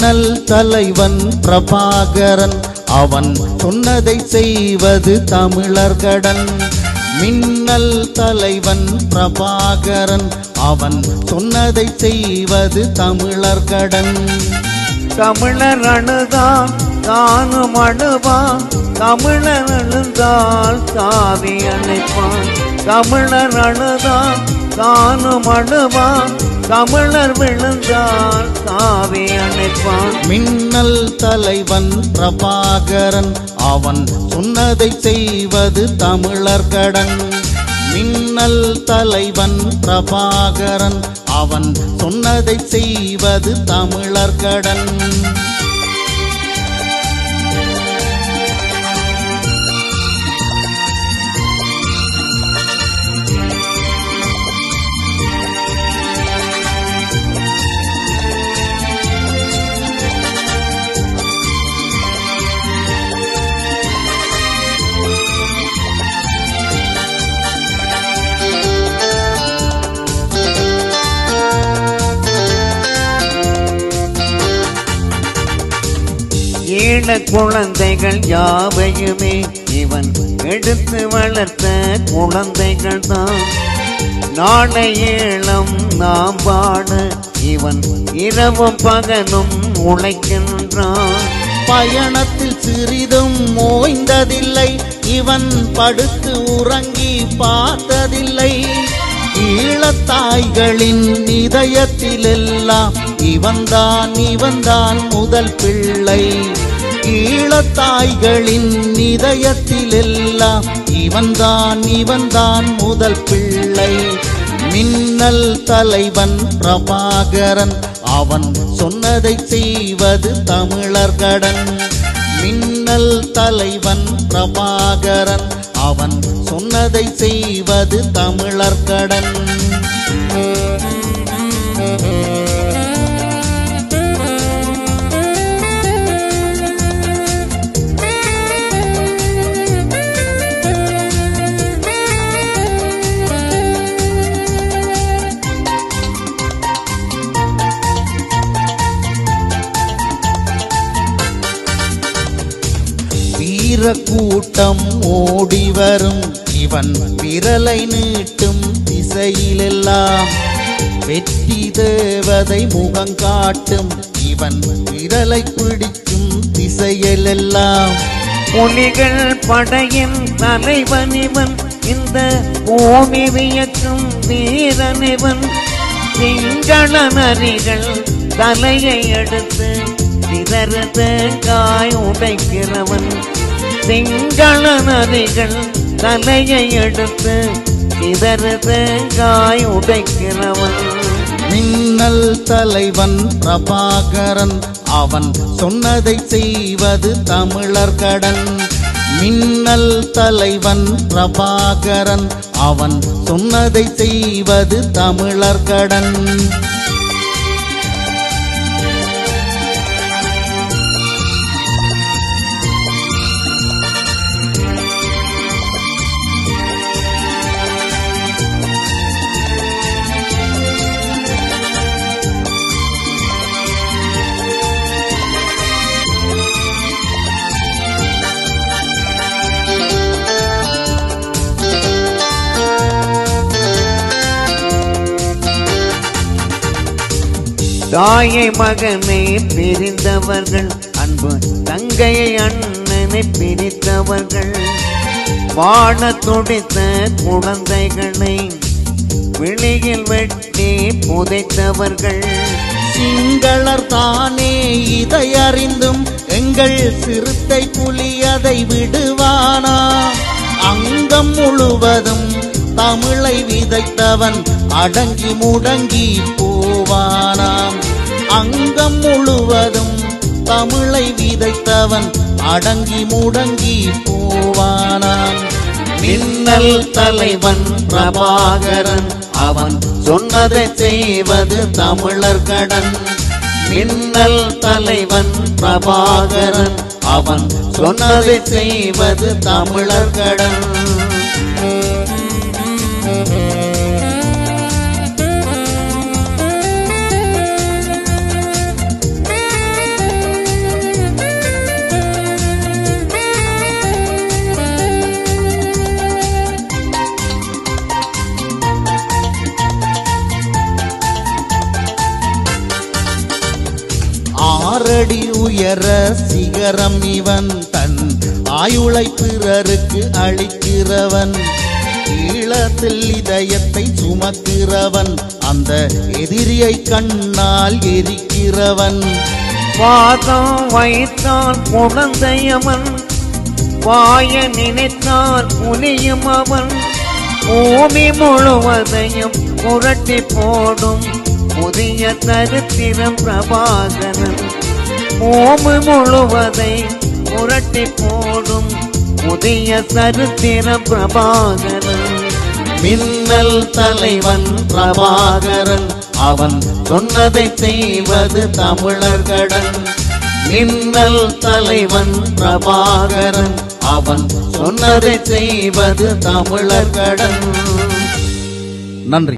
மின்னல் தலைவன் பிரபாகரன் அவன் சொன்னதை செய்வது தமிழர் கடன். மின்னல் தலைவன் பிரபாகரன் அவன் சொன்னதை செய்வது தமிழர் கடன். தமிழர் அழுதான் தானும் அழுவான், தமிழர் அழுந்தால் சாவி அணைப்பான். தமிழர் அழுதான் தானும் அழுவான், தமிழர் விழுந்தால் சாவி அணைப்பான். மின்னல் தலைவன் பிரபாகரன் அவன் சொன்னதை செய்வது தமிழர் கடன். மின்னல் தலைவன் பிரபாகரன் அவன் சொன்னதை செய்வது தமிழர் கடன். ஏழ குழந்தைகள் யாவையுமே இவன் எடுத்து வளர்த்த குழந்தைகள் தான். நாளை ஏழம் நாம் பாட இவன் இரவும் பகலும் உழைக்கின்றான். பயணத்தில் சிறிதும் ஓய்ந்ததில்லை இவன், படுத்து உறங்கி பார்த்ததில்லை. ஈழத்தாய்களின் இதயத்திலெல்லாம் இவன்தான் முதல் பிள்ளை. ஈழத்தாய்களின் இதயத்திலெல்லாம் இவன்தான் முதல் பிள்ளை. மின்னல் தலைவன் பிரபாகரன் அவன் சொன்னதை செய்வது தமிழர் கடன். மின்னல் தலைவன் பிரபாகரன் அவன் சொன்னதை செய்வது தமிழர் கடன். வீர கூட்டம் ஓடி வரும் இவன் விரலை நீட்டும் திசையிலெல்லாம். வெற்றி தேவதை முகங்காட்டும் இவன் விரலை பிடிக்கும் திசையிலெல்லாம். புலிகள் படையின் தலைவன் இவன், இந்த பூமி வியக்கும் வீரனிவன். சிங்கள நரிகள் தலையை எடுத்து சிதற தேங்காய் உடைக்கிறவன். சிங்கள நரிகள் தலையை எடுத்து சிதற தேங்காய் உடைக்கிறவன். மின்னல் தலைவன் பிரபாகரன் அவன் சொன்னதை செய்வது தமிழர் கடன். மின்னல் தலைவன் பிரபாகரன் அவன் சொன்னதை செய்வது தமிழர் கடன். தாயை மகனை பிரிந்தவர்கள், அன்பு தங்கையை அண்ணனை பிரித்தவர்கள். வாழ துடித்த குழந்தைகளை விழியில் வெட்டி புதைத்தவர்கள். சிங்களர் தானே இதை அறிந்தும் எங்கள் சிறுத்தை புலி அதை விடுவானா? அங்கம் முழுவதும் தமிழை விதைத்தவன் அடங்கி முடங்கி போவானாம். அங்கம் முழுவதும் தமிழை விதைத்தவன் அடங்கி முடங்கி போவானாம். மின்னல் தலைவன் பிரபாகரன் அவன் சொன்னதை செய்வது தமிழர் கடன். மின்னல் தலைவன் பிரபாகரன் அவன் சொன்னதை செய்வது தமிழர் கடன். 6 அடி உயர சிகரம் இவன் தன் ஆயுளை பிறருக்கு அளிக்கிறவன் ஈழத்தில் இதயத்தை சுமக்கிறவன் அந்த எதிரியை கண்ணால் எரிக்கிறவன் பாதம் வைத்தான் குழந்தையவன் வாய நினைத்தால் புலியும் அவன் பூமி முழுவதையும் புரட்டி போடும் புதிய சரித்திரம் பிரபாகரன் பூமி முழுவதை புரட்டி போடும் புதிய சரித்திரம் பிரபாகரன் மின்னல் தலைவன் பிரபாகரன் அவன் சொன்னதை செய்வது தமிழர் கடன் மின்னல் தலைவன் பிரபாகரன் அவன் சொன்னதை செய்வது தமிழர் கடன். நன்றி.